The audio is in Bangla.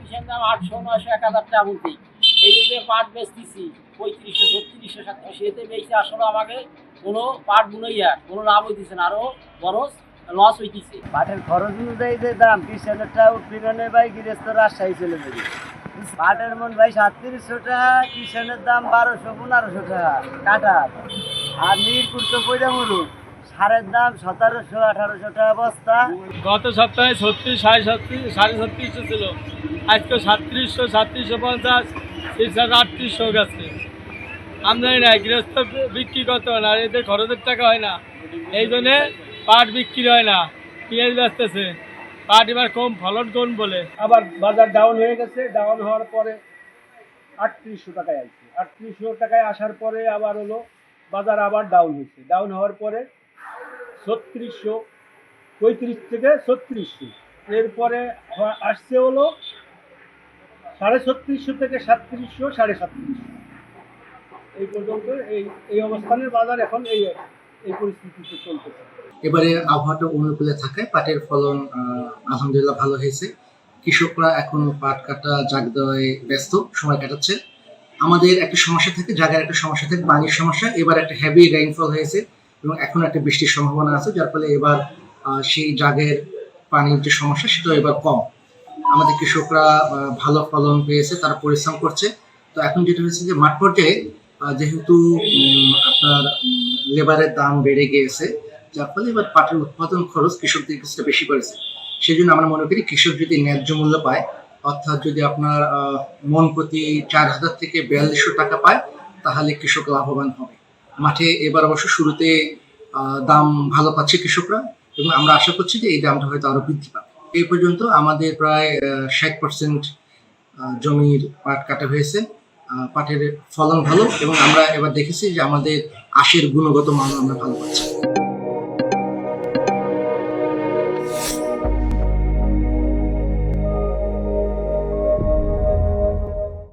তিসের দাম 800, 900, 1000 টাকা বলতে। এই যে পাট বেচতেছি 3500, 3600, 3700, এতে বেচে আসলে আমাকে কোনো পাট বুনইয়া কোনো লাভ হইতেছে না, আরো বরং লস হইতেছে। পাটের খরচ অনুযায়ী যে দাম কিষানেরটা উৎপীড়নে ভাই গৃহস্থ রাজশাহী চলে যাবে। পাটের মন ভাই 3700 টাকা, কিষানের দাম 1200, 1500 টাকা কাটা। আর মিরপুর তো পয়দা মরু সারের দাম 1700, 1800 টাকা বস্তা। গত সপ্তাহে 36, 37, 3750 ছিল, আজকে 3700, 3750, 3800 গেছে। আমদানি নাই, গৃহস্থ বিক্রি করতে হয় না, আর এদের খরচের টাকা হয় না, এই জন্যে পাট বিক্রি হয় না। পেঁয়াজ বেচতেছে, পাট এবার কম ফলন কম বলে। আবার বাজার ডাউন হয়ে গেছে, ডাউন হওয়ার পরে 3800 টাকায় আসছে। 3800 টাকায় আসার পরে আবার হলো বাজার আবার ডাউন হয়েছে, ডাউন হওয়ার পরে 3600, 35 থেকে 3600, এরপরে আসছে হলো 3650 থেকে 3700, 3750, এই পর্যন্ত এই অবস্থানের বাজার এখন এই পরিস্থিতিতে চলতেছে। এবারে আবহাওয়াটা অনুকূলে থাকায় পাটের ফলন আলহামদুলিল্লাহ ভালো হয়েছে। কৃষকরা এখন পাট কাটা জাগ দেওয়ায় ব্যস্ত, সময় কাটাচ্ছে। আমাদের একটা সমস্যা থাকে, জায়গার একটা সমস্যা থাকে, পানির সমস্যা। এবার একটা হেভি রেইনফল হয়েছে এবং এখন একটা বৃষ্টির সম্ভাবনা আছে, যার ফলে এবার সেই জাগের পানির যে সমস্যা সেটা এবার কম। আমাদের কৃষকরা ভালো ফলন পেয়েছে, তারা পরিশ্রম করছে। তো এখন যেটা হয়েছে যে মাঠ পর্যায়ে যেহেতু আপনার লেবারের দাম বেড়ে গিয়েছে, যার ফলে এবার পাটের উৎপাদন খরচ কৃষকদের কিছুটা বেশি করেছে। সেই জন্য আমরা মনে করি কৃষক যদি ন্যায্য মূল্য পায়, অর্থাৎ যদি আপনার মন প্রতি 4000 থেকে 4200 টাকা পায়, তাহলে কৃষক লাভবান হবে। মাঠে এবার অবশ্য শুরুতে দাম ভালো পাচ্ছে কৃষকরা, এবং আমরা আশা করছি যে এই দামটা হয়তো আরো বৃদ্ধি পাবে। এই পর্যন্ত আমাদের প্রায় 60% জমির পাট কাটা হয়েছে। পাটের ফলন ভালো, এবং আমরা এবার দেখেছি যে আমাদের আঁশের গুণগত মান আমরা ভালো পাচ্ছি।